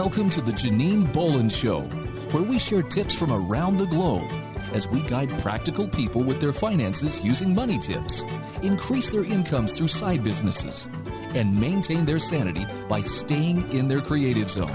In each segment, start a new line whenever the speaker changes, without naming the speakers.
Welcome to the Janine Bolon Show, where we share tips from around the globe as we guide practical people with their finances using money tips, increase their incomes through side businesses, and maintain their sanity by staying in their creative zone.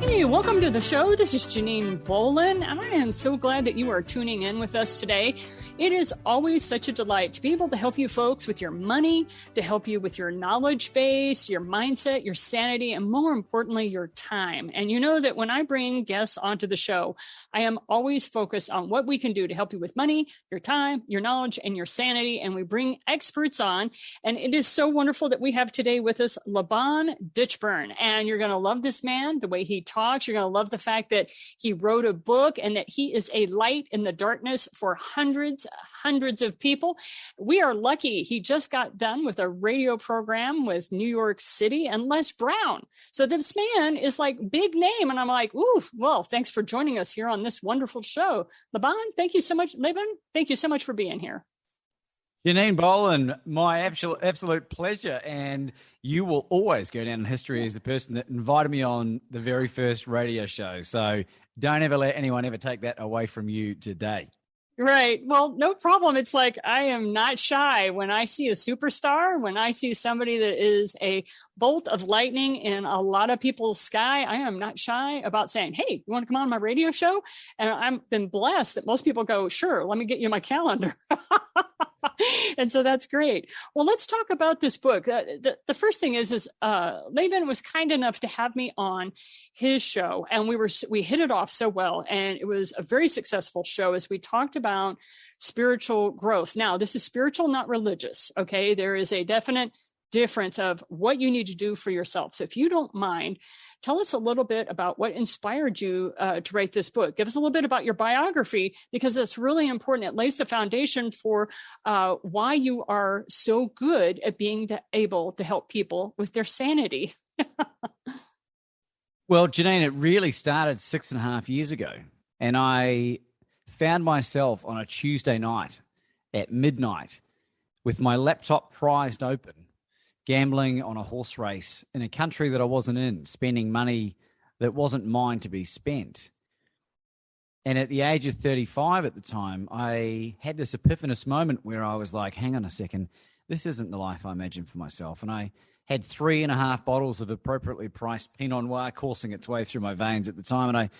Hey, welcome to the show. This is Janine Bolon, and I am so glad that you are tuning in with us today. It is always such a delight to be able to help you folks with your money, to help you with your knowledge base, your mindset, your sanity, and more importantly, your time. And you know that when I bring guests onto the show, I am always focused on what we can do to help you with money, your time, your knowledge, and your sanity. And we bring experts on. And it is so wonderful that we have today with us Laban Ditchburn. And you're going to love this man, the way he talks. You're going to love the fact that he wrote a book and that he is a light in the darkness for hundreds of people. We are lucky. He just got done with a radio program with New York City and Les Brown. So this man is like big name. And I'm like, ooh, well, thanks for joining us here on this wonderful show. Laban, thank you so much. Laban, thank you so much for being here.
Janine Bolon, my absolute pleasure. And you will always go down in history as the person that invited me on the very first radio show. So don't ever let anyone ever take that away from you today.
Right. Well, no problem. It's like I am not shy when I see a superstar, when I see somebody that is a bolt of lightning in a lot of people's sky. I am not shy about saying, hey, you want to come on my radio show? And I've been blessed that most people go, sure, let me get you my calendar. And so that's great. Well, let's talk about this book. The first thing is Laban was kind enough to have me on his show, and we hit it off so well, and it was a very successful show as we talked about spiritual growth. Now, this is spiritual, not religious. Okay, there is a definite difference of what you need to do for yourself. So if you don't mind, tell us a little bit about what inspired you to write this book. Give us a little bit about your biography, because it's really important. It lays the foundation for why you are so good at being able to help people with their sanity.
Well, Janine, it really started 6.5 years ago. And I found myself on a Tuesday night at midnight with my laptop prized open, gambling on a horse race in a country that I wasn't in, spending money that wasn't mine to be spent. And at the age of 35 at the time, I had this epiphanous moment where I was like, hang on a second, this isn't the life I imagined for myself. And I had 3.5 bottles of appropriately priced Pinot Noir coursing its way through my veins at the time. And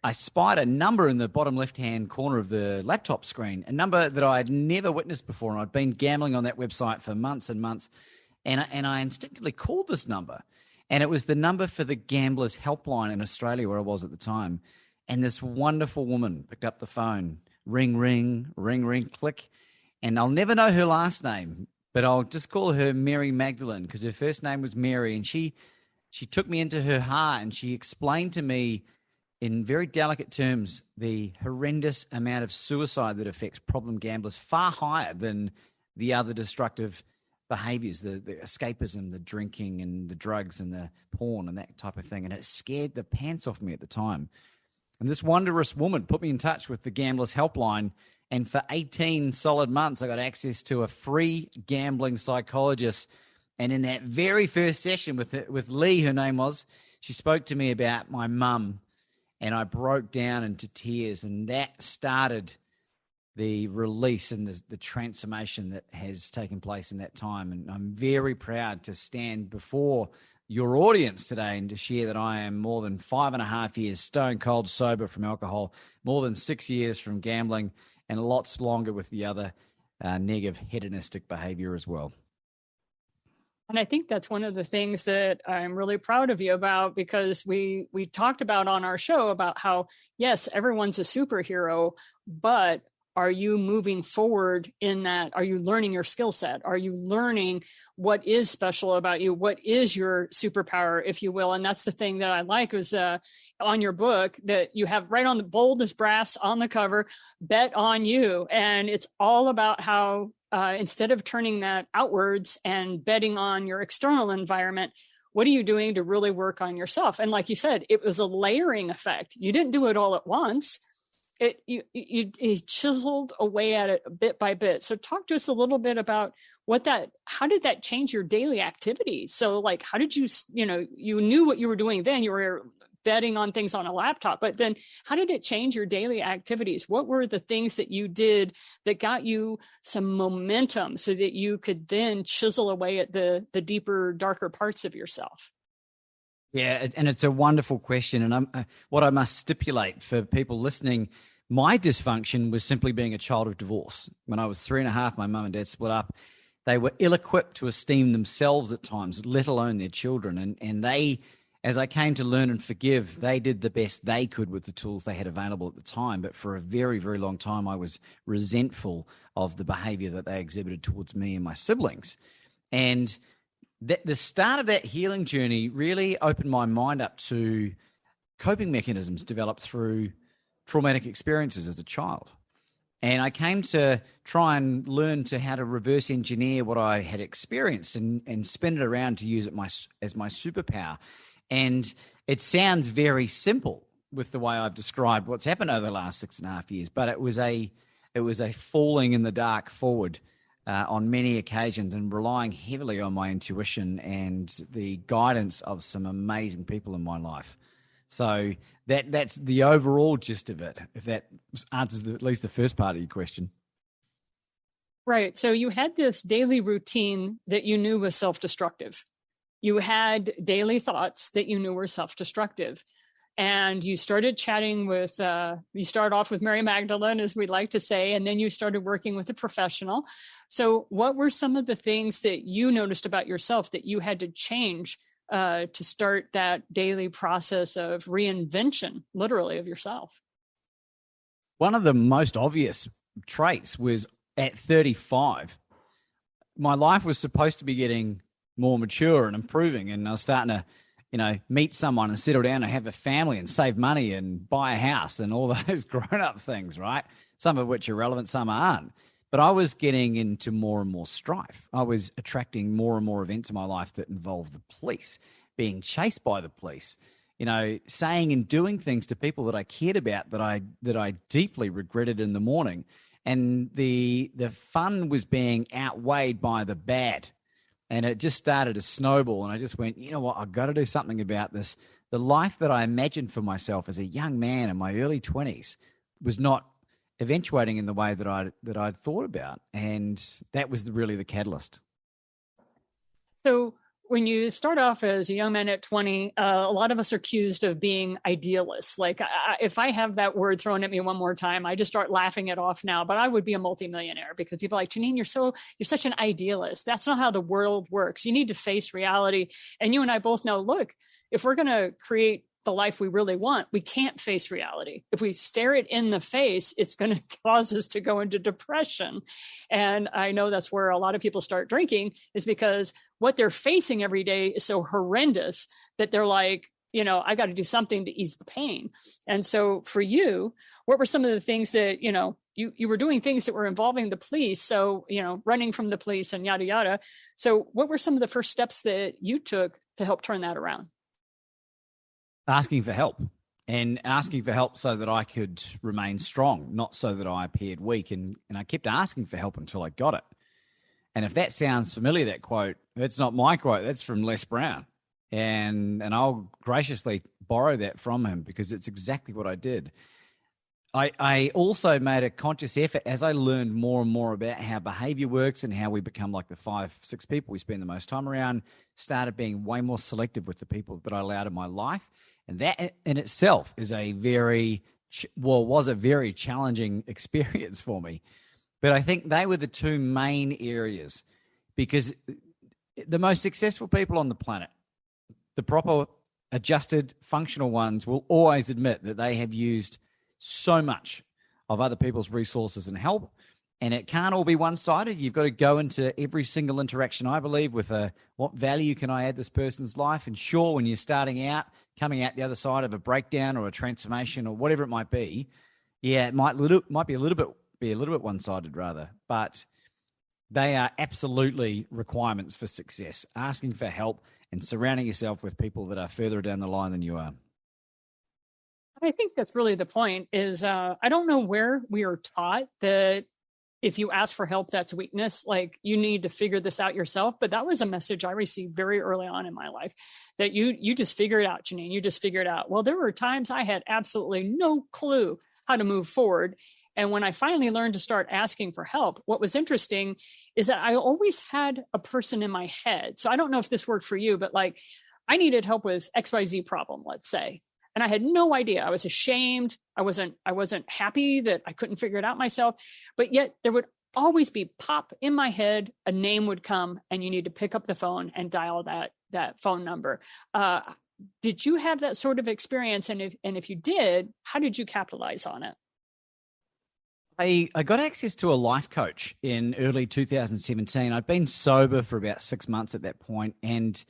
I spied a number in the bottom left-hand corner of the laptop screen, a number that I had never witnessed before. And I'd been gambling on that website for months and months. And I instinctively called this number, and it was the number for the Gamblers Helpline in Australia, where I was at the time. And this wonderful woman picked up the phone, ring, ring, ring, ring, click. And I'll never know her last name, but I'll just call her Mary Magdalene, because her first name was Mary. And she took me into her heart, and she explained to me in very delicate terms the horrendous amount of suicide that affects problem gamblers, far higher than the other destructive behaviors, the escapism, the drinking and the drugs and the porn and that type of thing. And it scared the pants off me at the time. And this wondrous woman put me in touch with the Gamblers Helpline. And for 18 solid months, I got access to a free gambling psychologist. And in that very first session with Lee, her name was, she spoke to me about my mum, and I broke down into tears. And that started the release and the transformation that has taken place in that time. And I'm very proud to stand before your audience today and to share that I am more than 5.5 years stone cold sober from alcohol, more than 6 years from gambling, and lots longer with the other negative hedonistic behavior as well.
And I think that's one of the things that I'm really proud of you about, because we talked about on our show about how, yes, everyone's a superhero, but are you moving forward in that? Are you learning your skill set? Are you learning what is special about you? What is your superpower, if you will? And that's the thing that I like was on your book that you have right on the bold as brass on the cover, bet on you. And it's all about how instead of turning that outwards and betting on your external environment, what are you doing to really work on yourself? And like you said, it was a layering effect. You didn't do it all at once. You chiseled away at it bit by bit. So talk to us a little bit about how did that change your daily activities? So like, how did you knew what you were doing then, you were betting on things on a laptop. But then how did it change your daily activities? What were the things that you did that got you some momentum so that you could then chisel away at the deeper, darker parts of yourself?
Yeah, and it's a wonderful question. And what I must stipulate for people listening, my dysfunction was simply being a child of divorce. When I was 3.5, my mum and dad split up. They were ill-equipped to esteem themselves at times, let alone their children. And they, as I came to learn and forgive, they did the best they could with the tools they had available at the time. But for a very, very long time, I was resentful of the behavior that they exhibited towards me and my siblings. And the start of that healing journey really opened my mind up to coping mechanisms developed through traumatic experiences as a child. And I came to try and learn to how to reverse engineer what I had experienced and spin it around to use it as my superpower. And it sounds very simple with the way I've described what's happened over the last 6.5 years, but it was a falling in the dark forward on many occasions and relying heavily on my intuition and the guidance of some amazing people in my life. So that's the overall gist of it, if that answers at least the first part of your question.
Right. So you had this daily routine that you knew was self-destructive. You had daily thoughts that you knew were self-destructive. And you started chatting with, you start off with Mary Magdalene, as we like to say, and then you started working with a professional. So what were some of the things that you noticed about yourself that you had to change to start that daily process of reinvention, literally, of yourself?
One of the most obvious traits was at 35, my life was supposed to be getting more mature and improving, and I was starting to meet someone and settle down and have a family and save money and buy a house and all those grown-up things, right? Some of which are relevant, some aren't. But I was getting into more and more strife. I was attracting more and more events in my life that involved the police, being chased by the police, saying and doing things to people that I cared about that I deeply regretted in the morning. And the fun was being outweighed by the bad. And it just started to snowball. And I just went, you know what, I've got to do something about this. The life that I imagined for myself as a young man in my early 20s was not eventuating in the way that I'd thought about. And that was really the catalyst.
So when you start off as a young man at 20, a lot of us are accused of being idealists. Like if I have that word thrown at me one more time, I just start laughing it off now, but I would be a multimillionaire because people are like, Janine, you're such an idealist. That's not how the world works. You need to face reality. And you and I both know, look, if we're going to create the life we really want, we can't face reality. If we stare it in the face, it's going to cause us to go into depression. And I know that's where a lot of people start drinking, is because what they're facing every day is so horrendous that they're like, I got to do something to ease the pain. And so for you, what were some of the things that, you were doing things that were involving the police. So, running from the police and yada, yada. So what were some of the first steps that you took to help turn that around?
Asking for help, and asking for help so that I could remain strong, not so that I appeared weak. And I kept asking for help until I got it. And if that sounds familiar, that quote, that's not my quote, that's from Les Brown. And I'll graciously borrow that from him because it's exactly what I did. I also made a conscious effort as I learned more and more about how behavior works and how we become like the 5-6 people we spend the most time around, started being way more selective with the people that I allowed in my life. And that in itself is was a very challenging experience for me. But I think they were the two main areas, because the most successful people on the planet, the proper adjusted functional ones, will always admit that they have used so much of other people's resources and help. And it can't all be one-sided. You've got to go into every single interaction, I believe, with what value can I add this person's life? And sure, when you're starting out, coming out the other side of a breakdown or a transformation or whatever it might be, yeah, it might be a little bit one-sided rather. But they are absolutely requirements for success. Asking for help and surrounding yourself with people that are further down the line than you are.
I think that's really the point. Is I don't know where we are taught that if you ask for help, that's weakness. Like, you need to figure this out yourself. But that was a message I received very early on in my life, that you just figure it out, Janine. You just figure it out. Well, there were times I had absolutely no clue how to move forward. And when I finally learned to start asking for help, what was interesting is that I always had a person in my head. So I don't know if this worked for you, but like, I needed help with XYZ problem, let's say. And I had no idea. I was ashamed. I wasn't happy that I couldn't figure it out myself. But yet there would always be pop in my head, a name would come, and you need to pick up the phone and dial that phone number. Did you have that sort of experience? And if you did, how did you capitalize on it?
I got access to a life coach in early 2017. I'd been sober for about 6 months at that point, and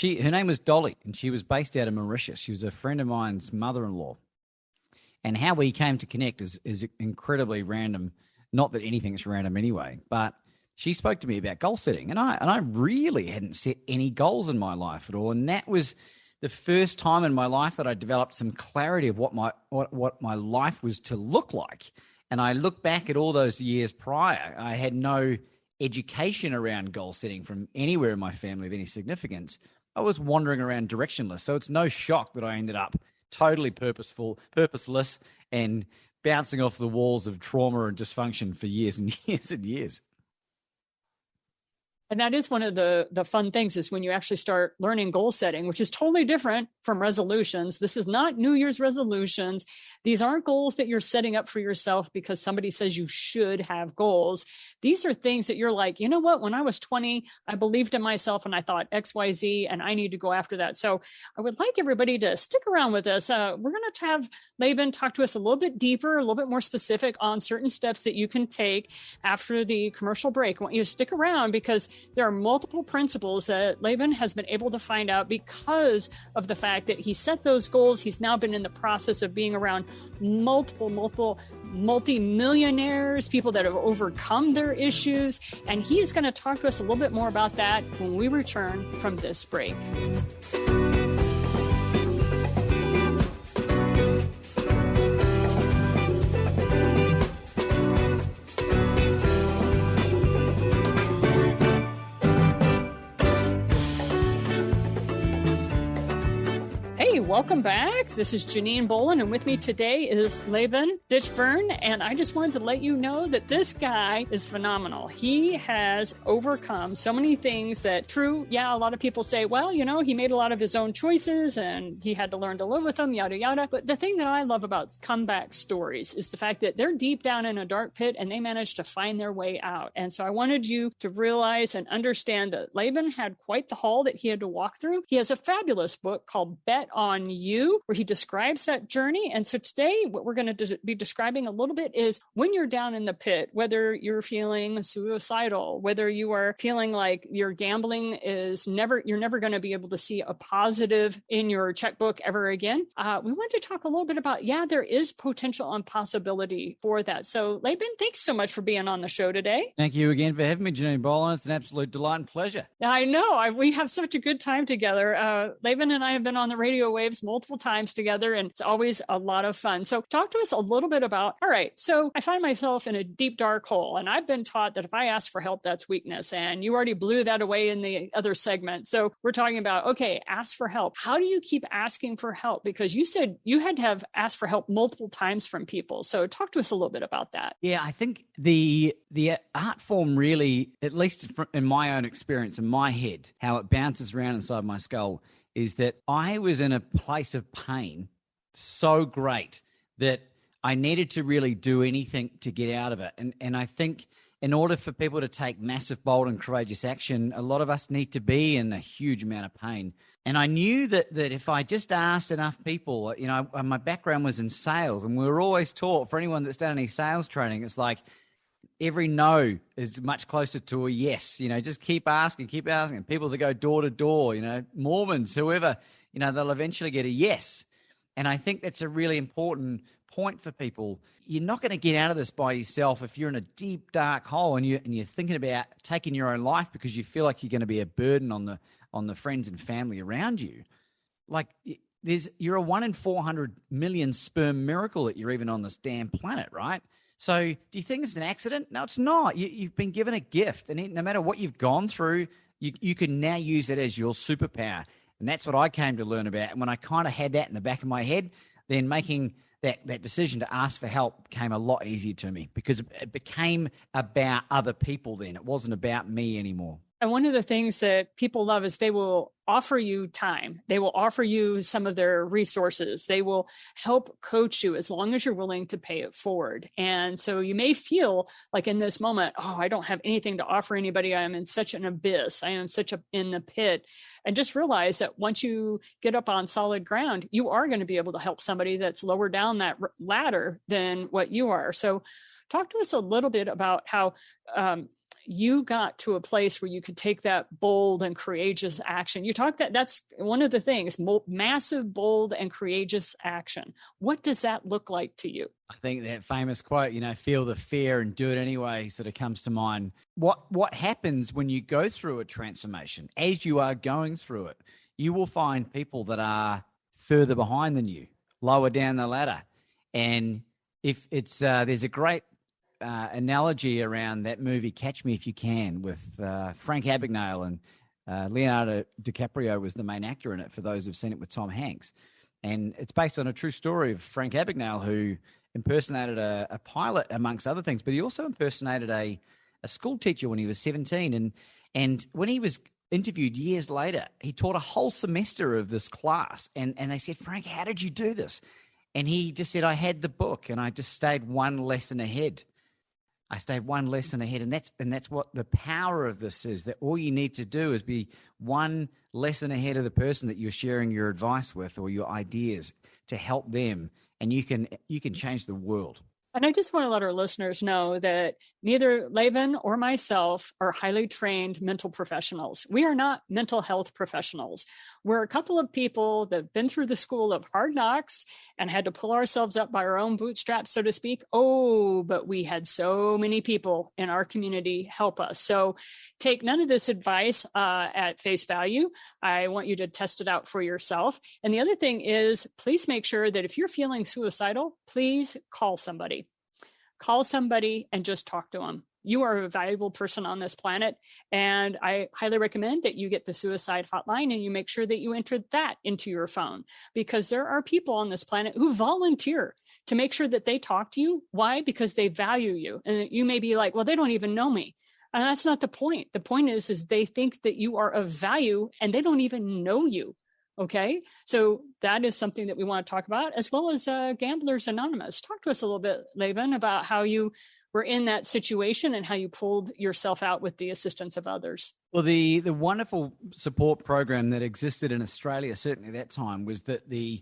her name was Dolly, and she was based out of Mauritius. She was a friend of mine's mother-in-law. And how we came to connect is incredibly random. Not that anything's random anyway, but she spoke to me about goal setting, and I really hadn't set any goals in my life at all. And that was the first time in my life that I developed some clarity of what my life was to look like. And I look back at all those years prior, I had no education around goal setting from anywhere in my family of any significance. I was wandering around directionless. So it's no shock that I ended up totally purposeless, and bouncing off the walls of trauma and dysfunction for years and years and years.
And that is one of the fun things, is when you actually start learning goal setting, which is totally different from resolutions. This is not New Year's resolutions. These aren't goals that you're setting up for yourself because somebody says you should have goals. These are things that you're like, you know what? When I was 20, I believed in myself and I thought X, Y, Z, and I need to go after that. So I would like everybody to stick around with us. We're going to have Laban talk to us a little bit deeper, a little bit more specific on certain steps that you can take after the commercial break. I want you to stick around, because there are multiple principles that Laban has been able to find out because of the fact that he set those goals. He's now been in the process of being around multiple multi-millionaires, people that have overcome their issues. And he is going to talk to us a little bit more about that when we return from this break. Welcome back. This is Janine Bolon, and with me today is Laban Ditchburn, and I just wanted to let you know that this guy is phenomenal. He has overcome so many things that, true, yeah, a lot of people say, well, you know, he made a lot of his own choices and he had to learn to live with them, yada, yada. But the thing that I love about comeback stories is the fact that they're deep down in a dark pit and they managed to find their way out. And so I wanted you to realize and understand that Laban had quite the haul that he had to walk through. He has a fabulous book called Bet on You, where he describes that journey. And so today, what we're going to be describing a little bit is when you're down in the pit, whether you're feeling suicidal, whether you are feeling like your gambling is you're never going to be able to see a positive in your checkbook ever again. We want to talk a little bit about, there is potential and possibility for that. So Laban, thanks so much for being on the show today.
Thank you again for having me, Janine Bolon. It's an absolute delight and pleasure.
I know. We have such a good time together. Laban and I have been on the radio waves multiple times together, and it's always a lot of fun. So talk to us a little bit about, all right, so I find myself in a deep, dark hole, and I've been taught that if I ask for help, that's weakness. And you already blew that away in the other segment. So we're talking about, okay, ask for help. How do you keep asking for help? Because you said you had to have asked for help multiple times from people. So talk to us a little bit about that.
Yeah, I think the art form really, at least in my own experience, in my head, how it bounces around inside my skull, is that I was in a place of pain so great that I needed to really do anything to get out of it. And I think in order for people to take massive, bold, and courageous action, a lot of us need to be in a huge amount of pain. And I knew that if I just asked enough people, my background was in sales, and we were always taught, for anyone that's done any sales training, it's like every no is much closer to a yes. Just keep asking. People that go door to door, Mormons, whoever, they'll eventually get a yes. And I think that's a really important point for people. You're not going to get out of this by yourself if you're in a deep, dark hole and you're thinking about taking your own life because you feel like you're going to be a burden on the friends and family around you. Like you're a 1 in 400 million sperm miracle that you're even on this damn planet, right? So do you think it's an accident? No, it's not. You've been given a gift, and no matter what you've gone through, you can now use it as your superpower. And that's what I came to learn about. And when I kind of had that in the back of my head, then making that decision to ask for help came a lot easier to me, because it became about other people then. It wasn't about me anymore.
And one of the things that people love is they will offer you time. They will offer you some of their resources. They will help coach you as long as you're willing to pay it forward. And so you may feel like in this moment, oh, I don't have anything to offer anybody. I am in such an abyss. I am in the pit. And just realize that once you get up on solid ground, you are going to be able to help somebody that's lower down that ladder than what you are. So talk to us a little bit about how you got to a place where you could take that bold and courageous action. You talked that's one of the things, massive, bold, and courageous action. What does that look like to you?
I think that famous quote, feel the fear and do it anyway, sort of comes to mind. What happens when you go through a transformation? As you are going through it, you will find people that are further behind than you, lower down the ladder. And if it's there's a great analogy around that movie Catch Me If You Can with Frank Abagnale, and Leonardo DiCaprio was the main actor in it, for those who've seen it, with Tom Hanks. And it's based on a true story of Frank Abagnale, who impersonated a pilot, amongst other things, but he also impersonated a school teacher when he was 17. And when he was interviewed years later, he taught a whole semester of this class. And they said, Frank, how did you do this? And he just said, I had the book and I just stayed one lesson ahead. I stayed one lesson ahead, and that's what the power of this is, that all you need to do is be one lesson ahead of the person that you're sharing your advice with or your ideas, to help them, and you can change the world.
And I just want to let our listeners know that neither Laban or myself are highly trained mental professionals. We are not mental health professionals. We're a couple of people that have been through the school of hard knocks and had to pull ourselves up by our own bootstraps, so to speak. Oh, but we had so many people in our community help us. So take none of this advice at face value. I want you to test it out for yourself. And the other thing is, please make sure that if you're feeling suicidal, please call somebody. Call somebody and just talk to them. You are a valuable person on this planet. And I highly recommend that you get the suicide hotline and you make sure that you enter that into your phone, because there are people on this planet who volunteer to make sure that they talk to you. Why? Because they value you. And you may be like, well, they don't even know me. And that's not the point. The point is they think that you are of value and they don't even know you. Okay. So that is something that we want to talk about, as well as Gamblers Anonymous. Talk to us a little bit, Laban, about how you were in that situation and how you pulled yourself out with the assistance of others.
Well, the wonderful support program that existed in Australia, certainly at that time, was that the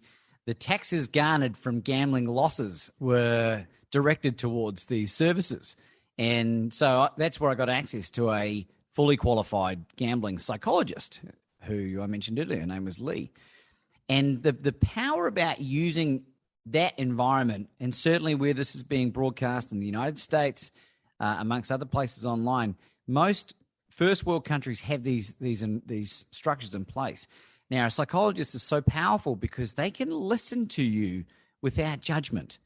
taxes garnered from gambling losses were directed towards these services. And so that's where I got access to a fully qualified gambling psychologist, who I mentioned earlier. Her name was Lee. And the power about using that environment, and certainly where this is being broadcast in the United States, amongst other places online, most first world countries have these structures in place. Now, a psychologist is so powerful because they can listen to you without judgment.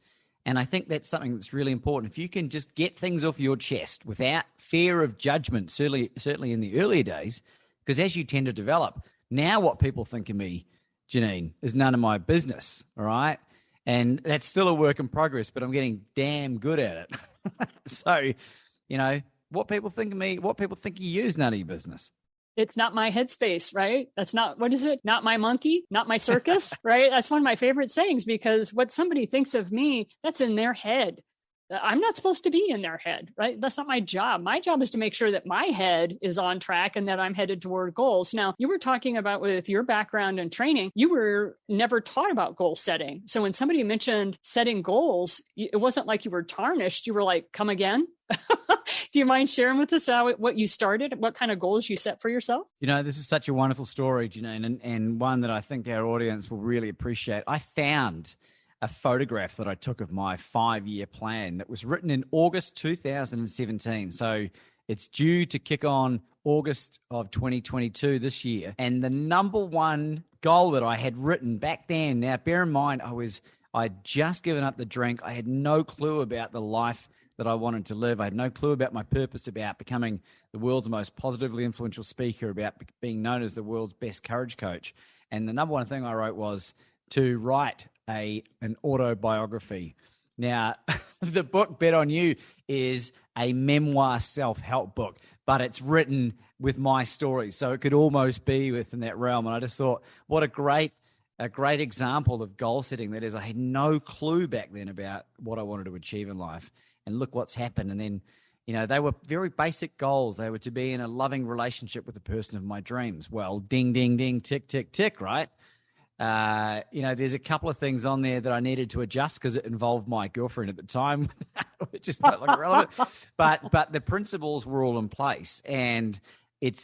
And I think that's something that's really important. If you can just get things off your chest without fear of judgment, certainly in the earlier days, because as you tend to develop, now what people think of me, Janine, is none of my business, all right? And that's still a work in progress, but I'm getting damn good at it. So, what people think of me, what people think of you is none of your business.
It's not my headspace, right? That's not, what is it? Not my monkey, not my circus, right? That's one of my favorite sayings, because what somebody thinks of me, that's in their head. I'm not supposed to be in their head, right? That's not my job. My job is to make sure that my head is on track and that I'm headed toward goals. Now, you were talking about, with your background and training, you were never taught about goal setting. So when somebody mentioned setting goals, it wasn't like you were tarnished. You were like, come again? Do you mind sharing with us what you started, what kind of goals you set for yourself?
This is such a wonderful story, Janine, and one that I think our audience will really appreciate. I found a photograph that I took of my 5-year plan that was written in August 2017. So it's due to kick on August of 2022 this year. And the number one goal that I had written back then, now bear in mind, I'd just given up the drink. I had no clue about the life that I wanted to live. I had no clue about my purpose, about becoming the world's most positively influential speaker, about being known as the world's best courage coach. And the number one thing I wrote was to write an autobiography. Now, the book Bet On You is a memoir self-help book, but it's written with my stories. So it could almost be within that realm. And I just thought, what a great example of goal setting that is. I had no clue back then about what I wanted to achieve in life. And look what's happened. And then, they were very basic goals. They were to be in a loving relationship with the person of my dreams. Well, ding, ding, ding, tick, tick, tick, right? There's a couple of things on there that I needed to adjust because it involved my girlfriend at the time, which is not like relevant. But the principles were all in place, and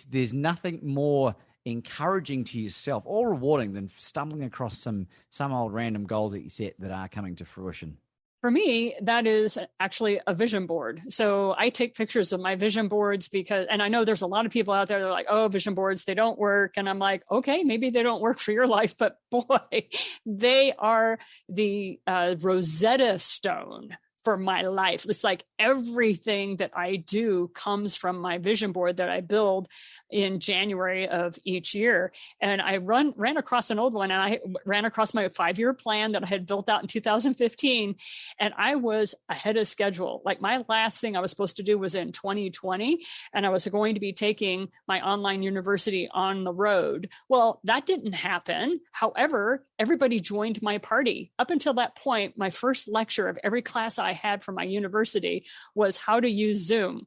there's nothing more encouraging to yourself or rewarding than stumbling across some old random goals that you set that are coming to fruition.
For me, that is actually a vision board. So I take pictures of my vision boards and I know there's a lot of people out there that are like, oh, vision boards, they don't work. And I'm like, okay, maybe they don't work for your life, but boy, they are the Rosetta Stone for my life. It's like everything that I do comes from my vision board that I build in January of each year. And I ran across an old one, and I ran across my 5-year plan that I had built out in 2015. And I was ahead of schedule. Like my last thing I was supposed to do was in 2020, and I was going to be taking my online university on the road. Well, that didn't happen. However, everybody joined my party. Up until that point, my first lecture of every class I had from my university was how to use Zoom.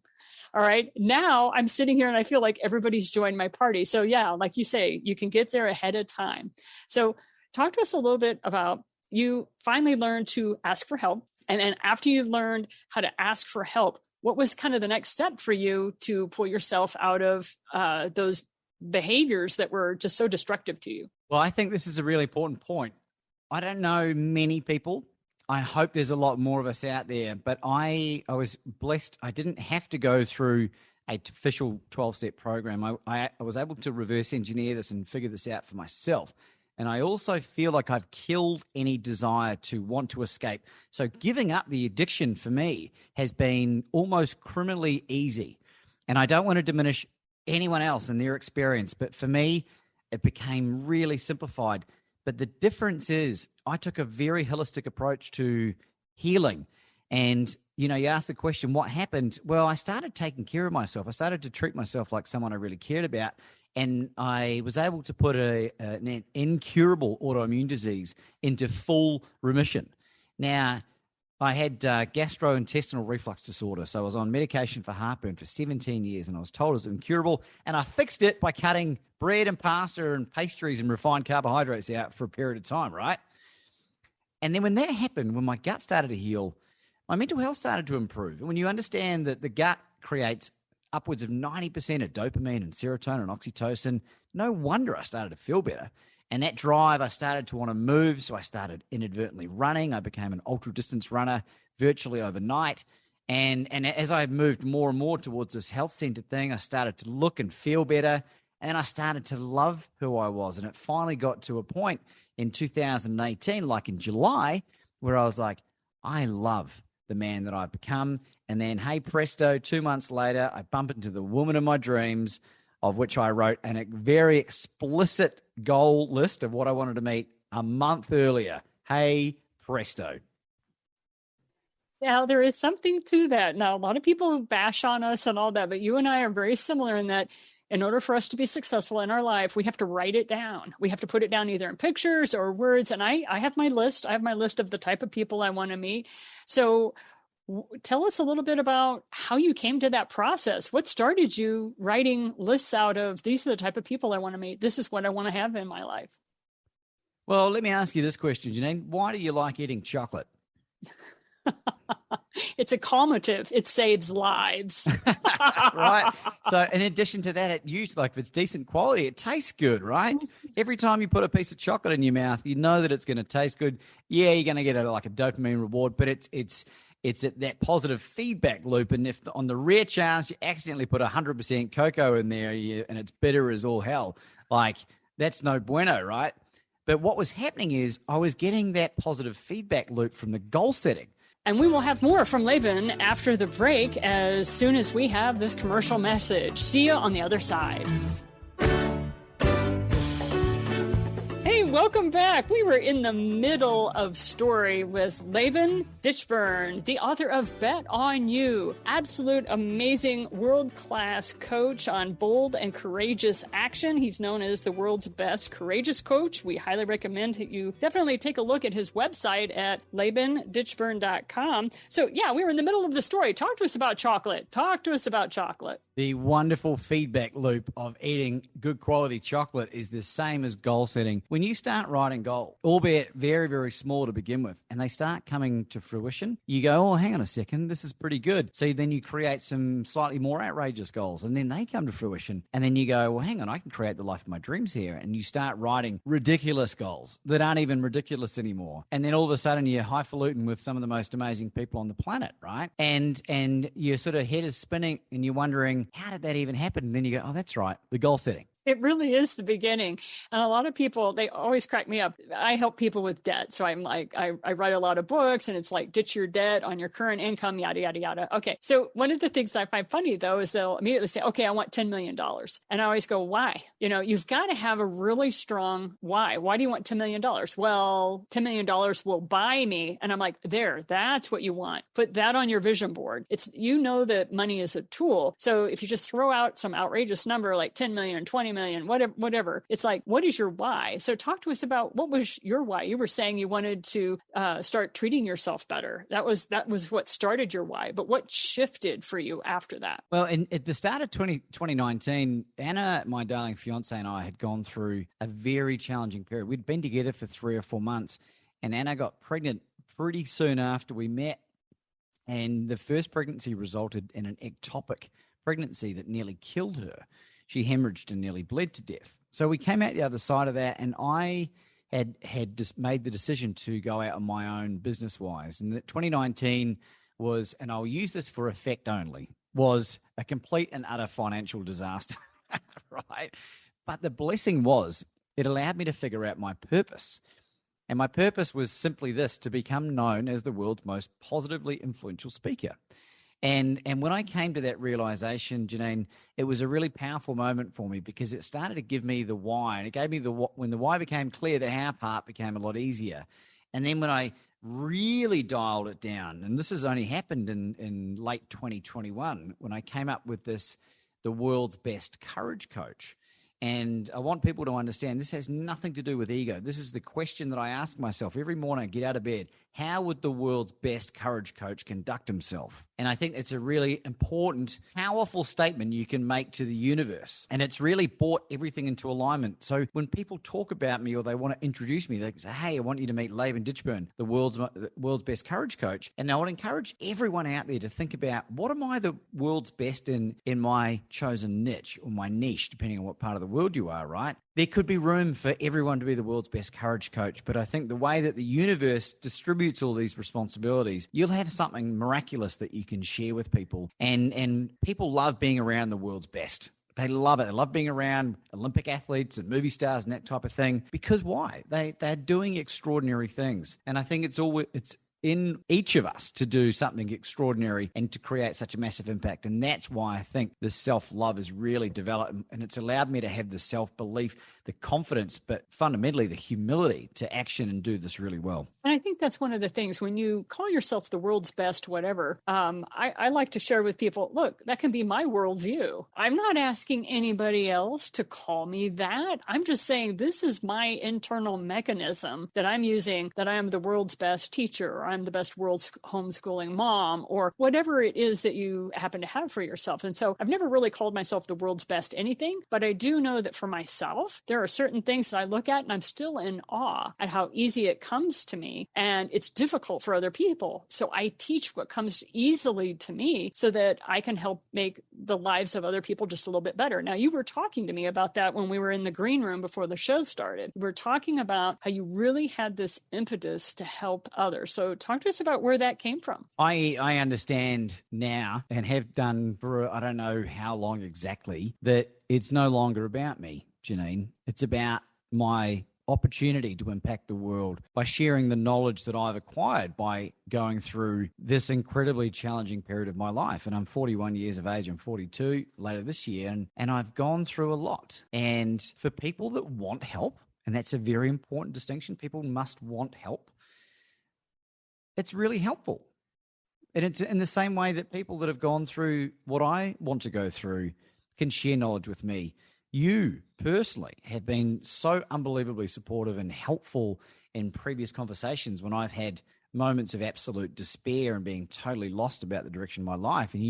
All right. Now I'm sitting here and I feel like everybody's joined my party. So yeah, like you say, you can get there ahead of time. So talk to us a little bit about, you finally learned to ask for help. And then after you learned how to ask for help, what was kind of the next step for you to pull yourself out of those behaviors that were just so destructive to you?
Well, I think this is a really important point. I don't know many people. I hope there's a lot more of us out there, but I was blessed. I didn't have to go through an official 12-step program. I was able to reverse engineer this and figure this out for myself. And I also feel like I've killed any desire to want to escape. So giving up the addiction for me has been almost criminally easy. And I don't want to diminish anyone else and their experience, but for me, it became really simplified. But the difference is I took a very holistic approach to healing. And, you asked the question, what happened? Well, I started taking care of myself. I started to treat myself like someone I really cared about. And I was able to put an incurable autoimmune disease into full remission. Now, I had gastrointestinal reflux disorder. So I was on medication for heartburn for 17 years, and I was told it was incurable. And I fixed it by cutting bread and pasta and pastries and refined carbohydrates out for a period of time, right? And then when that happened, when my gut started to heal, my mental health started to improve. And when you understand that the gut creates upwards of 90% of dopamine and serotonin and oxytocin, no wonder I started to feel better. And that drive, I started to want to move, so I started inadvertently running. I became an ultra-distance runner virtually overnight. And as I moved more and more towards this health-centered thing, I started to look and feel better, and I started to love who I was. And it finally got to a point in 2018, like in July, where I was like, I love the man that I've become. And then, hey, presto, 2 months later, I bump into the woman of my dreams, of which I wrote a very explicit goal list of what I wanted to meet a month earlier. Hey, presto.
Yeah, there is something to that. Now, a lot of people bash on us and all that, but you and I are very similar in that in order for us to be successful in our life, we have to write it down. We have to put it down either in pictures or words. And I have my list. I have my list of the type of people I want to meet. So tell us a little bit about how you came to that process. What started you writing lists out of, these are the type of people I want to meet. This is what I want to have in my life.
Well, let me ask you this question, Janine. Why do you like eating chocolate?
It's a calmative. It saves lives.
Right. So in addition to that, if it's decent quality, it tastes good, right? Every time you put a piece of chocolate in your mouth, you know that it's going to taste good. Yeah, you're going to get a dopamine reward, but it's at that positive feedback loop. And if on the rare chance you accidentally put 100% cocoa in there and it's bitter as all hell, that's no bueno, right? But what was happening is I was getting that positive feedback loop from the goal setting.
And we will have more from Laban after the break as soon as we have this commercial message. See you on the other side. Hey, welcome back. We were in the middle of story with Laban Ditchburn, the author of Bet on You, absolute amazing world-class coach on bold and courageous action. He's known as the world's best courageous coach. We highly recommend that you definitely take a look at his website at labanditchburn.com. So yeah, we were in the middle of the story. Talk to us about chocolate. Talk to us about chocolate.
The wonderful feedback loop of eating good quality chocolate is the same as goal setting. When you start writing goals, albeit very, very small to begin with, and they start coming to fruition, you go, oh, hang on a second, this is pretty good. So then you create some slightly more outrageous goals, and then they come to fruition. And then you go, well, hang on, I can create the life of my dreams here. And you start writing ridiculous goals that aren't even ridiculous anymore. And then all of a sudden you're highfalutin with some of the most amazing people on the planet, right? And your sort of head is spinning and you're wondering, how did that even happen? And then you go, oh, that's right, the goal setting.
It really is the beginning. And a lot of people, they always crack me up. I help people with debt. So I'm like, I write a lot of books and it's like, ditch your debt on your current income, yada, yada, yada. Okay. So one of the things I find funny though, is they'll immediately say, okay, I want $10 million. And I always go, why? You know, you've got to have a really strong why. Why do you want $10 million? Well, $10 million will buy me. And I'm like, that's what you want. Put that on your vision board. It's, you know, that money is a tool. So if you just throw out some outrageous number like 10 million, 20 million, whatever. It's like, what is your why? So talk to us about what was your why. You were saying you wanted to start treating yourself better. That was what started your why. But what shifted for you after that?
Well, at the start of 2019, Anna, my darling fiance, and I had gone through a very challenging period. We'd been together for 3 or 4 months, and Anna got pregnant pretty soon after we met. And the first pregnancy resulted in an ectopic pregnancy that nearly killed her. She hemorrhaged and nearly bled to death. So we came out the other side of that, and I had just made the decision to go out on my own business-wise. And that 2019 was, and I'll use this for effect only, was a complete and utter financial disaster, right? But the blessing was it allowed me to figure out my purpose. And my purpose was simply this: to become known as the world's most positively influential speaker. And when I came to that realization, Janine, it was a really powerful moment for me because it started to give me the why. And it gave me when the why became clear, the how part became a lot easier. And then when I really dialed it down, and this has only happened in late 2021, when I came up with the world's best courage coach. And I want people to understand this has nothing to do with ego. This is the question that I ask myself every morning I get out of bed. How would the world's best courage coach conduct himself? And I think it's a really important, powerful statement you can make to the universe. And it's really brought everything into alignment. So when people talk about me or they want to introduce me, they say, hey, I want you to meet Laban Ditchburn, the world's best courage coach. And I would encourage everyone out there to think about, what am I the world's best in my chosen niche or my niche, depending on what part of the world you are, right? There could be room for everyone to be the world's best courage coach, but I think the way that the universe distributes all these responsibilities, you'll have something miraculous that you can share with people. And people love being around the world's best. They love it. They love being around Olympic athletes and movie stars and that type of thing. Because why? They're doing extraordinary things. And I think it's in each of us to do something extraordinary and to create such a massive impact. And that's why I think this self-love is really developed, and it's allowed me to have the self-belief, the confidence, but fundamentally the humility to action and do this really well.
And I think that's one of the things when you call yourself the world's best, whatever, I like to share with people, look, that can be my worldview. I'm not asking anybody else to call me that. I'm just saying this is my internal mechanism that I'm using, that I am the world's best teacher, or I'm the best world's homeschooling mom, or whatever it is that you happen to have for yourself. And so I've never really called myself the world's best anything, but I do know that for myself, there are certain things that I look at and I'm still in awe at how easy it comes to me. And it's difficult for other people. So I teach what comes easily to me so that I can help make the lives of other people just a little bit better. Now, you were talking to me about that when we were in the green room before the show started. We were talking about how you really had this impetus to help others. So talk to us about where that came from.
I understand now, and have done for I don't know how long exactly, that it's no longer about me, Janine. It's about my opportunity to impact the world by sharing the knowledge that I've acquired by going through this incredibly challenging period of my life. And I'm 41 years of age. I'm 42 later this year. And I've gone through a lot. And for people that want help, and that's a very important distinction, people must want help. It's really helpful. And it's in the same way that people that have gone through what I want to go through can share knowledge with me. You personally have been so unbelievably supportive and helpful in previous conversations when I've had moments of absolute despair and being totally lost about the direction of my life. And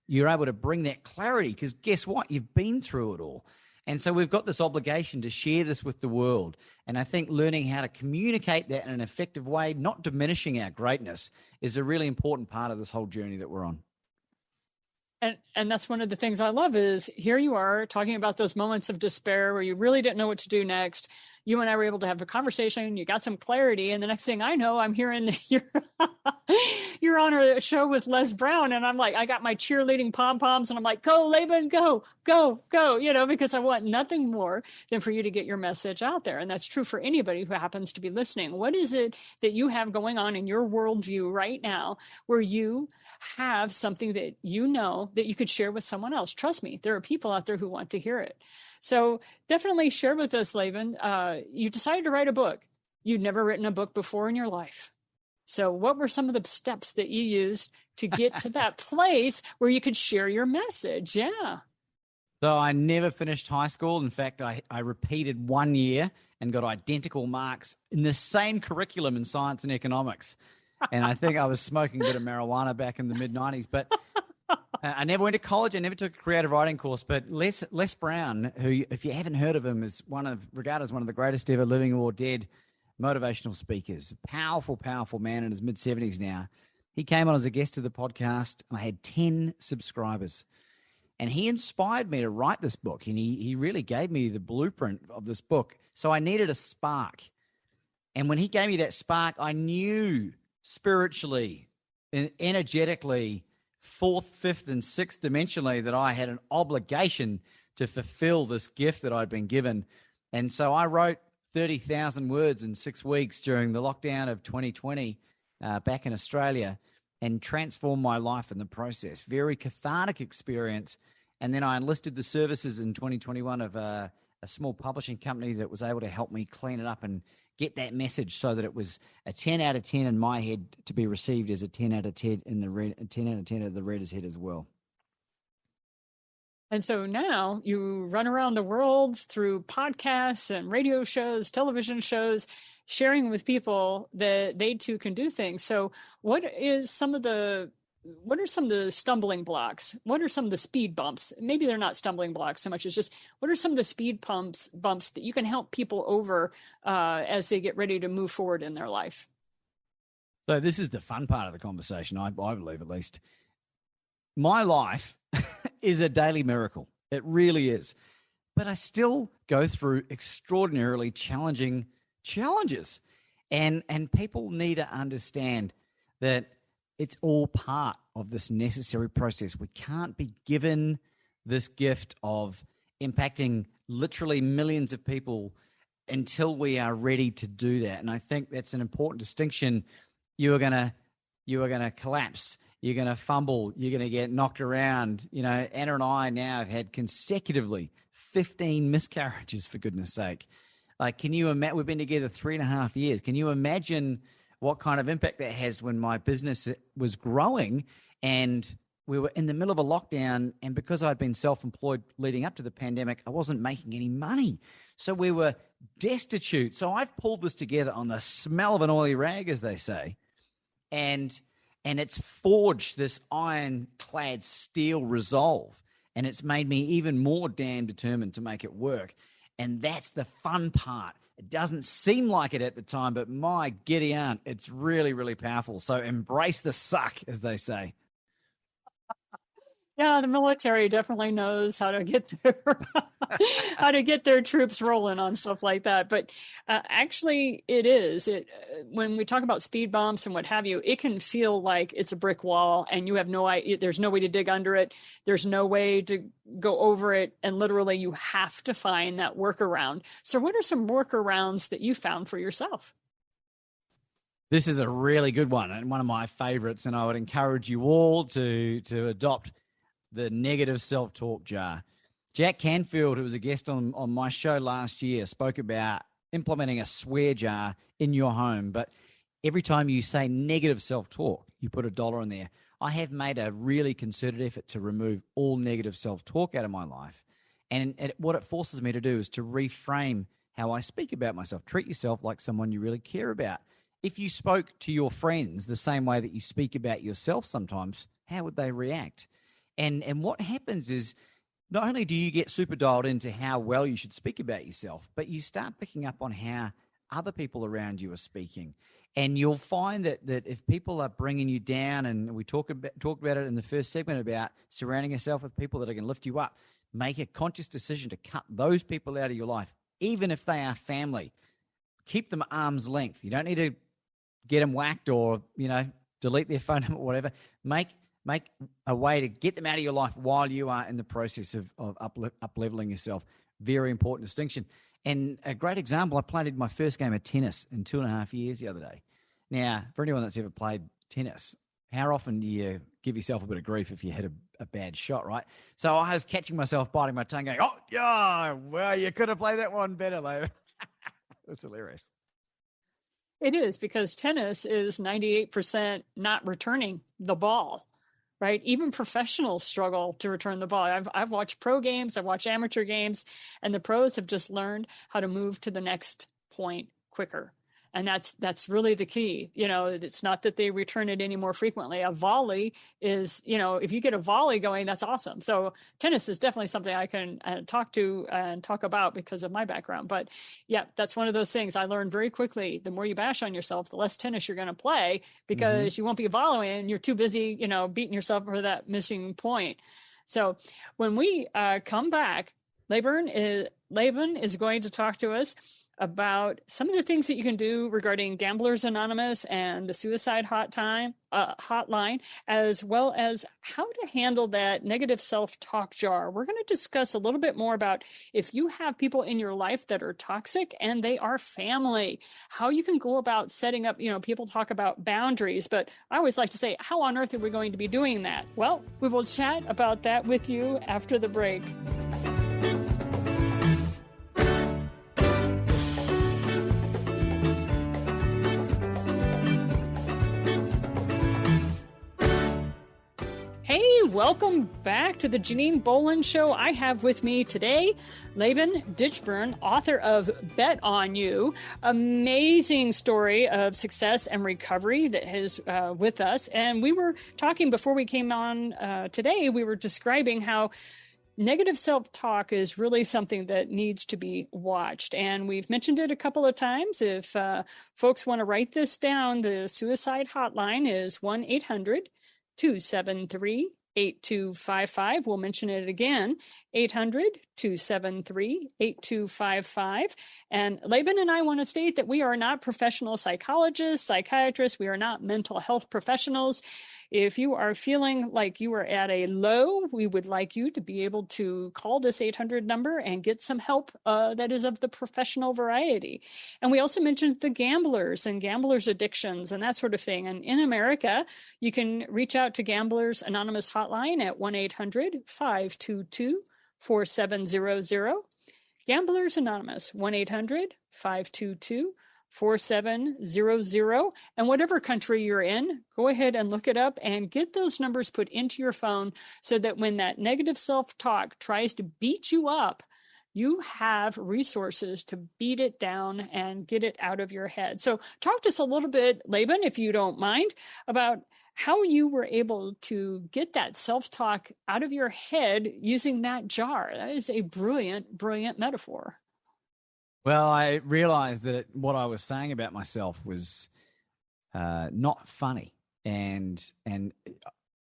you're able to bring that clarity because guess what? You've been through it all. And so we've got this obligation to share this with the world. And I think learning how to communicate that in an effective way, not diminishing our greatness, is a really important part of this whole journey that we're on.
And that's one of the things I love is here you are talking about those moments of despair where you really didn't know what to do next. You and I were able to have a conversation. You got some clarity. And the next thing I know, I'm hearing you're on a show with Les Brown. And I'm like, I got my cheerleading pom-poms and I'm like, go Laban, go, because I want nothing more than for you to get your message out there. And that's true for anybody who happens to be listening. What is it that you have going on in your worldview right now where you have something that you know that you could share with someone else? Trust me, there are people out there who want to hear it. So definitely share with us, Laban. You decided to write a book. You'd never written a book before in your life. So what were some of the steps that you used to get to that place where you could share your message? Yeah.
So I never finished high school. In fact, I repeated 1 year and got identical marks in the same curriculum in science and economics. And I think I was smoking a bit of marijuana back in the mid-90s. But I never went to college. I never took a creative writing course. But Les Brown, who, if you haven't heard of him, is regarded as one of the greatest ever living or dead motivational speakers. Powerful, powerful man in his mid-70s now. He came on as a guest to the podcast. I had 10 subscribers. And he inspired me to write this book. And he really gave me the blueprint of this book. So I needed a spark. And when he gave me that spark, I knew spiritually and energetically, fourth, fifth, and sixth dimensionally, that I had an obligation to fulfill this gift that I'd been given. And so I wrote 30,000 words in 6 weeks during the lockdown of 2020 back in Australia and transformed my life in the process. Very cathartic experience. And then I enlisted the services in 2021 of a small publishing company that was able to help me clean it up and get that message so that it was a 10 out of 10 in my head to be received as a 10 out of 10 in the 10 out of 10 of the reader's head as well.
And so now you run around the world through podcasts and radio shows, television shows, sharing with people that they too can do things. So what are some of the stumbling blocks? What are some of the speed bumps? Maybe they're not stumbling blocks so much as just what are some of the speed bumps that you can help people over as they get ready to move forward in their life?
So this is the fun part of the conversation, I believe at least. My life is a daily miracle. It really is. But I still go through extraordinarily challenging challenges. And people need to understand that it's all part of this necessary process. We can't be given this gift of impacting literally millions of people until we are ready to do that. And I think that's an important distinction. You are going to collapse. You're going to fumble. You're going to get knocked around. You know, Anna and I now have had consecutively 15 miscarriages, for goodness sake. Like, can you imagine? We've been together 3.5 years. Can you imagine what kind of impact that has when my business was growing and we were in the middle of a lockdown, and because I'd been self-employed leading up to the pandemic, I wasn't making any money. So we were destitute. So I've pulled this together on the smell of an oily rag, as they say, and it's forged this ironclad steel resolve, and it's made me even more damn determined to make it work. And that's the fun part. It doesn't seem like it at the time, but my giddy aunt, it's really, really powerful. So embrace the suck, as they say.
Yeah, the military definitely knows how to get their how to get their troops rolling on stuff like that. But actually, it is. When we talk about speed bumps and what have you, it can feel like it's a brick wall, and you have no idea. There's no way to dig under it. There's no way to go over it, and literally, you have to find that workaround. So, what are some workarounds that you found for yourself?
This is a really good one and one of my favorites, and I would encourage you all to adopt the negative self-talk jar. Jack Canfield, who was a guest on my show last year, spoke about implementing a swear jar in your home. But every time you say negative self-talk, you put $1 in there. I have made a really concerted effort to remove all negative self-talk out of my life. And what it forces me to do is to reframe how I speak about myself. Treat yourself like someone you really care about. If you spoke to your friends the same way that you speak about yourself sometimes, how would they react? And what happens is not only do you get super dialed into how well you should speak about yourself, but you start picking up on how other people around you are speaking. And you'll find that if people are bringing you down, and we talked about it in the first segment about surrounding yourself with people that are going to lift you up, make a conscious decision to cut those people out of your life, even if they are family. Keep them at arm's length. You don't need to get them whacked or, delete their phone number or whatever. Make a way to get them out of your life while you are in the process of up-leveling yourself. Very important distinction. And a great example, I played my first game of tennis in 2.5 years the other day. Now, for anyone that's ever played tennis, how often do you give yourself a bit of grief if you hit a bad shot, right? So I was catching myself biting my tongue going, oh, yeah, well, you could have played that one better, though. That's hilarious.
It is, because tennis is 98% not returning the ball. Right? Even professionals struggle to return the ball. I've watched pro games, I've watched amateur games, and the pros have just learned how to move to the next point quicker. And that's really the key. It's not that they return it any more frequently. A volley is, if you get a volley going, that's awesome. So tennis is definitely something I can talk about because of my background. But yeah, that's one of those things I learned very quickly. The more you bash on yourself, the less tennis you're going to play, because you won't be volleying. You're too busy, beating yourself for that missing point. So when we come back, Laban is going to talk to us about some of the things that you can do regarding Gamblers Anonymous and the suicide hotline, as well as how to handle that negative self-talk jar. We're going to discuss a little bit more about if you have people in your life that are toxic and they are family, how you can go about setting up, people talk about boundaries, but I always like to say, how on earth are we going to be doing that? Well, we will chat about that with you after the break. Hey, welcome back to the Janine Bolon Show. I have with me today Laban Ditchburn, author of Bet on You, amazing story of success and recovery that is with us. And we were talking before we came on today, we were describing how negative self-talk is really something that needs to be watched. And we've mentioned it a couple of times. If folks want to write this down, the suicide hotline is 1-800-273-8255. We'll mention it again, 800-273-8255. And Laban and I want to state that we are not professional psychologists, psychiatrists. We are not mental health professionals. If you are feeling like you are at a low, we would like you to be able to call this 800 number and get some help that is of the professional variety. And we also mentioned the gamblers and gamblers' addictions and that sort of thing. And in America, you can reach out to Gamblers Anonymous Hotline at 1-800-522-4700. Gamblers Anonymous, 1-800-522-4700. 4700. And whatever country you're in, go ahead and look it up and get those numbers put into your phone so that when that negative self-talk tries to beat you up, you have resources to beat it down and get it out of your head. So talk to us a little bit, Laban, if you don't mind, about how you were able to get that self-talk out of your head using that jar. That is a brilliant, brilliant metaphor.
Well, I realized that what I was saying about myself was not funny. And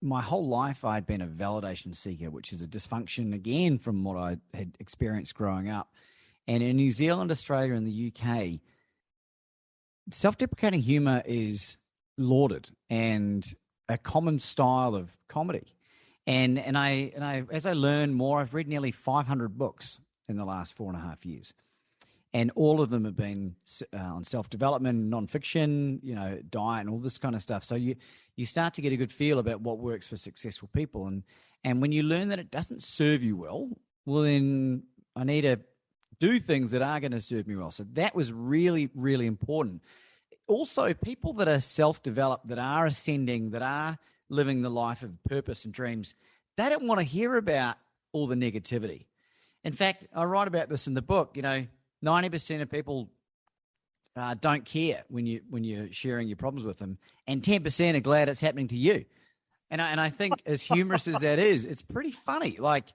my whole life I'd been a validation seeker, which is a dysfunction again from what I had experienced growing up. And in New Zealand, Australia, and the UK, self-deprecating humor is lauded and a common style of comedy. And I as I learn more, I've read nearly 500 books in the last 4.5 years. And all of them have been on self-development, nonfiction, diet, and all this kind of stuff. So you start to get a good feel about what works for successful people. And when you learn that it doesn't serve you well, then I need to do things that are going to serve me well. So that was really, really important. Also, people that are self-developed, that are ascending, that are living the life of purpose and dreams, they don't want to hear about all the negativity. In fact, I write about this in the book. 90% of people don't care when you're sharing your problems with them, and 10% are glad it's happening to you. And I think, as humorous as that is, it's pretty funny. But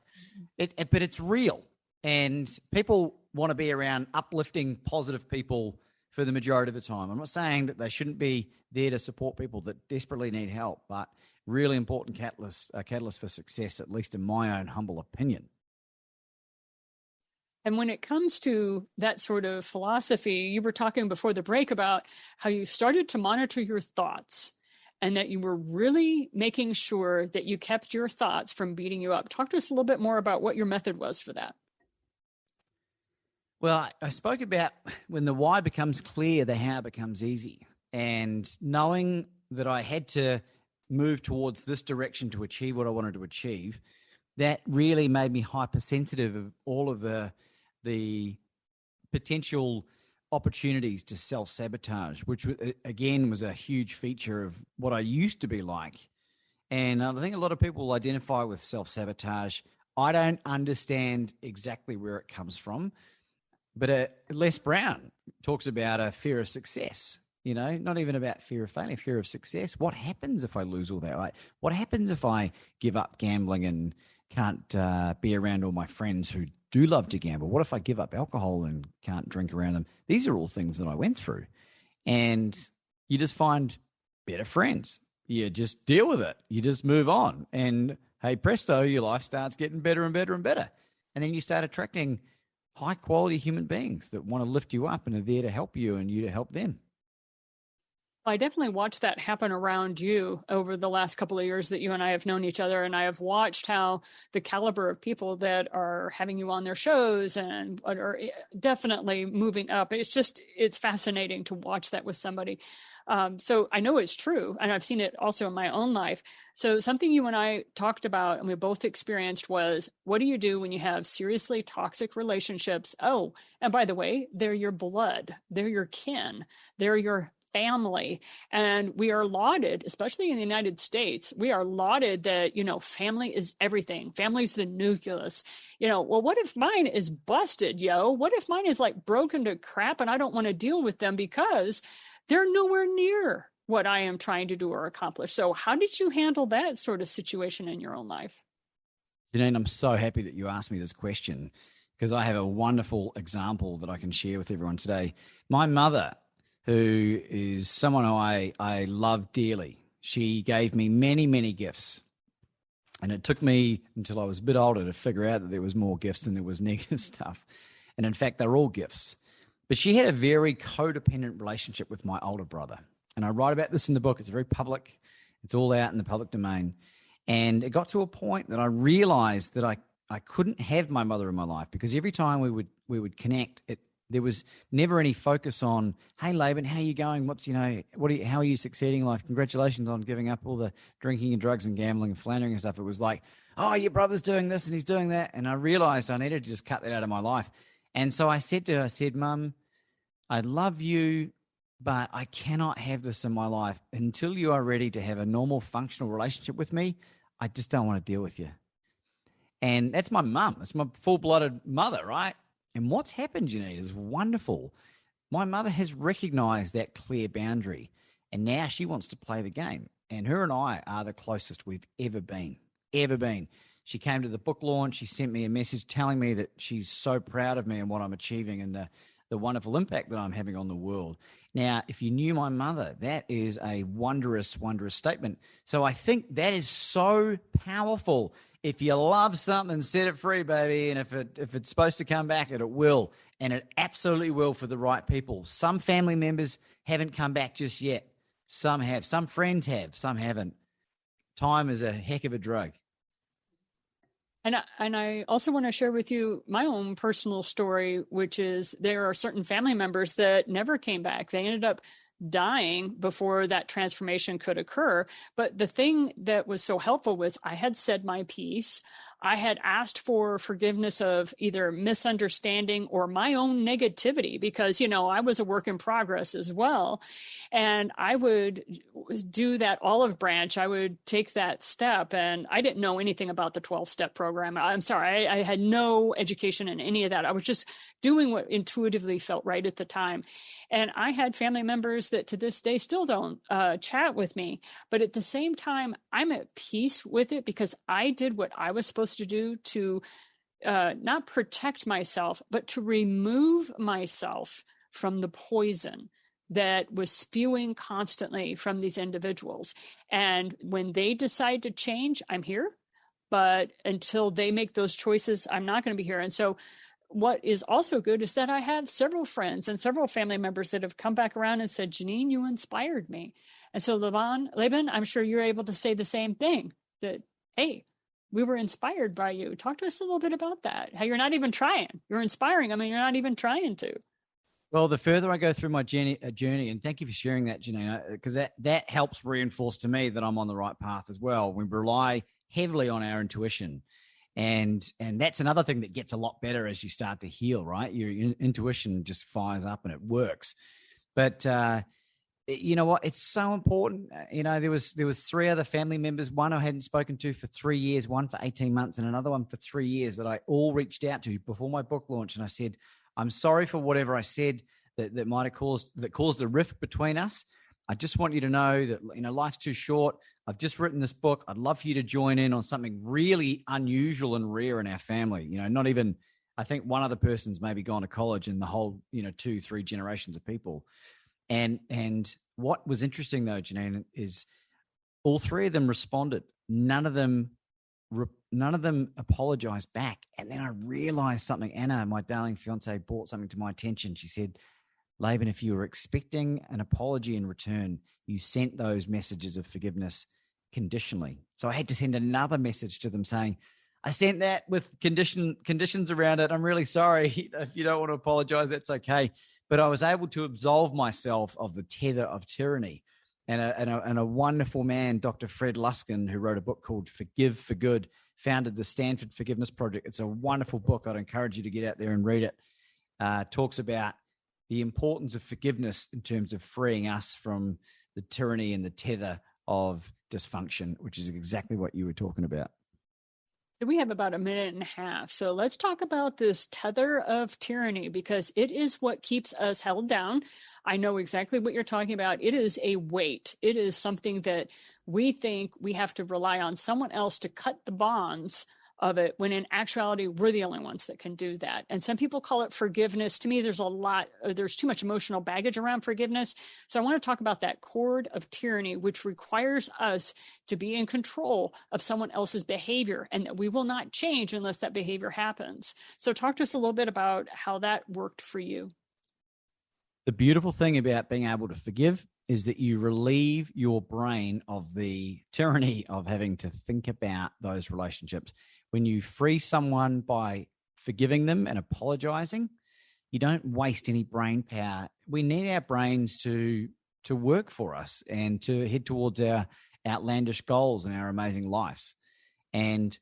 it's real, and people want to be around uplifting, positive people for the majority of the time. I'm not saying that they shouldn't be there to support people that desperately need help, but really important catalyst for success, at least in my own humble opinion.
And when it comes to that sort of philosophy, you were talking before the break about how you started to monitor your thoughts and that you were really making sure that you kept your thoughts from beating you up. Talk to us a little bit more about what your method was for that.
Well, I spoke about when the why becomes clear, the how becomes easy. And knowing that I had to move towards this direction to achieve what I wanted to achieve, that really made me hypersensitive of all of the potential opportunities to self-sabotage, which again was a huge feature of what I used to be like. And I think a lot of people identify with self-sabotage. I don't understand exactly where it comes from, but Les Brown talks about a fear of success, not even about fear of failure, fear of success. What happens if I lose all that? What happens if I give up gambling and can't be around all my friends who do love to gamble? What if I give up alcohol and can't drink around them? These are all things that I went through. And you just find better friends. You just deal with it. You just move on. And hey, presto, your life starts getting better and better and better. And then you start attracting high-quality human beings that want to lift you up and are there to help you and you to help them.
I definitely watched that happen around you over the last couple of years that you and I have known each other. And I have watched how the caliber of people that are having you on their shows and are definitely moving up. It's fascinating to watch that with somebody. So I know it's true. And I've seen it also in my own life. So something you and I talked about and we both experienced was, what do you do when you have seriously toxic relationships? Oh, and by the way, they're your blood. They're your kin. They're your family. And we are lauded, especially in the United States, we are lauded that, family is everything. Family's the nucleus. Well, what if mine is busted, yo? What if mine is like broken to crap and I don't want to deal with them because they're nowhere near what I am trying to do or accomplish? So how did you handle that sort of situation in your own life?
Janine, I'm so happy that you asked me this question because I have a wonderful example that I can share with everyone today. My mother, who is someone who I love dearly. She gave me many, many gifts. And it took me until I was a bit older to figure out that there was more gifts than there was negative stuff. And in fact, they're all gifts. But she had a very codependent relationship with my older brother. And I write about this in the book. It's very public. It's all out in the public domain. And it got to a point that I realized that I couldn't have my mother in my life because every time we would connect, there was never any focus on, hey, Laban, how are you going? How are you succeeding in life? Congratulations on giving up all the drinking and drugs and gambling and floundering and stuff. It was like, oh, your brother's doing this and he's doing that. And I realized I needed to just cut that out of my life. And so I said to her, Mum, I love you, but I cannot have this in my life. Until you are ready to have a normal functional relationship with me, I just don't want to deal with you. And that's my mum. It's my full-blooded mother, right? And what's happened, Janine, is wonderful. My mother has recognized that clear boundary, and now she wants to play the game. And her and I are the closest we've ever been. She came to the book launch. She sent me a message telling me that she's so proud of me and what I'm achieving and the wonderful impact that I'm having on the world. Now, if you knew my mother, that is a wondrous, wondrous statement. So I think that is so powerful. If you love something, set it free, baby. And if it's supposed to come back, it will. And it absolutely will for the right people. Some family members haven't come back just yet. Some have. Some friends have. Some haven't. Time is a heck of a drug.
And I also want to share with you my own personal story, which is there are certain family members that never came back. They ended up dying before that transformation could occur. But the thing that was so helpful was I had said my piece. I had asked for forgiveness of either misunderstanding or my own negativity because, I was a work in progress as well. And I would do that olive branch. I would take that step. And I didn't know anything about the 12-step program. I'm sorry. I had no education in any of that. I was just doing what intuitively felt right at the time. And I had family members that to this day still don't chat with me. But at the same time, I'm at peace with it because I did what I was supposed to do to not protect myself, but to remove myself from the poison that was spewing constantly from these individuals. And when they decide to change, I'm here. But until they make those choices, I'm not going to be here. And so what is also good is that I have several friends and several family members that have come back around and said, Janine, you inspired me. And so Laban, I'm sure you're able to say the same thing, that, hey, we were inspired by you. Talk to us a little bit about that. How you're not even trying. You're inspiring. I mean, you're not even trying to.
Well, the further I go through my journey, and thank you for sharing that, Janine, because that helps reinforce to me that I'm on the right path as well. We rely heavily on our intuition. And that's another thing that gets a lot better as you start to heal, right? Your intuition just fires up and it works. But you know what? It's so important. There was 3 other family members, one I hadn't spoken to for 3 years, one for 18 months, and another one for 3 years that I all reached out to before my book launch. And I said, I'm sorry for whatever I said that might have caused a rift between us. I just want you to know that, life's too short. I've just written this book. I'd love for you to join in on something really unusual and rare in our family. Not even, I think one other person's maybe gone to college in the whole, 2-3 generations of people. And what was interesting though, Janine, is all 3 of them responded. None of them apologized back. And then I realized something. Anna, my darling fiance, brought something to my attention. She said, Laban, if you were expecting an apology in return, you sent those messages of forgiveness conditionally. So I had to send another message to them saying, I sent that with conditions around it. I'm really sorry. If you don't want to apologize, that's okay. But I was able to absolve myself of the tether of tyranny. And a wonderful man, Dr. Fred Luskin, who wrote a book called Forgive for Good, founded the Stanford Forgiveness Project. It's a wonderful book. I'd encourage you to get out there and read it. Talks about the importance of forgiveness in terms of freeing us from the tyranny and the tether of dysfunction, which is exactly what you were talking about.
We have about a minute and a half. So let's talk about this tether of tyranny, because it is what keeps us held down. I know exactly what you're talking about. It is a weight. It is something that we think we have to rely on someone else to cut the bonds of it, when in actuality, we're the only ones that can do that. And some people call it forgiveness. To me, there's too much emotional baggage around forgiveness. So I want to talk about that cord of tyranny, which requires us to be in control of someone else's behavior, and that we will not change unless that behavior happens. So talk to us a little bit about how that worked for you.
The beautiful thing about being able to forgive is that you relieve your brain of the tyranny of having to think about those relationships. When you free someone by forgiving them and apologizing, you don't waste any brain power. We need our brains to work for us and to head towards our outlandish goals and our amazing lives. And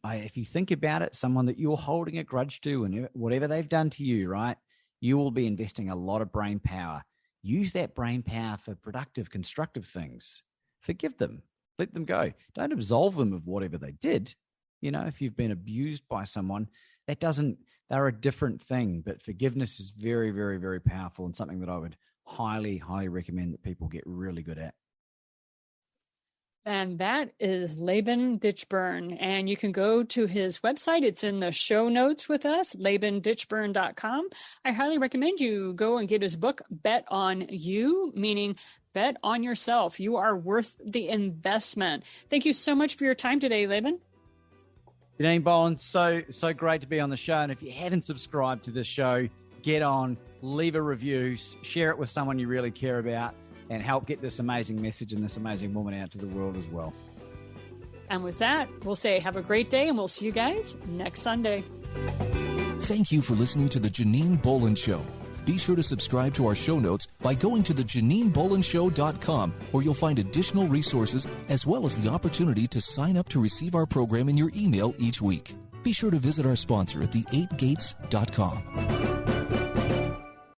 if you think about it, someone that you're holding a grudge to and whatever they've done to you, right, you will be investing a lot of brain power. Use that brain power for productive, constructive things. Forgive them. Let them go. Don't absolve them of whatever they did. If you've been abused by someone, they're a different thing. But forgiveness is very, very, very powerful, and something that I would highly, highly recommend that people get really good at.
And that is Laban Ditchburn. And you can go to his website. It's in the show notes with us, labanditchburn.com. I highly recommend you go and get his book, Bet on You, meaning bet on yourself. You are worth the investment. Thank you so much for your time today, Laban.
Janine, Bolon, so great to be on the show. And if you haven't subscribed to this show, get on, leave a review, share it with someone you really care about, and help get this amazing message and this amazing woman out to the world as well.
And with that, we'll say have a great day, and we'll see you guys next Sunday.
Thank you for listening to the Janine Bolon Show. Be sure to subscribe to our show notes by going to theJanineBolonShow.com, where you'll find additional resources as well as the opportunity to sign up to receive our program in your email each week. Be sure to visit our sponsor at the8gates.com.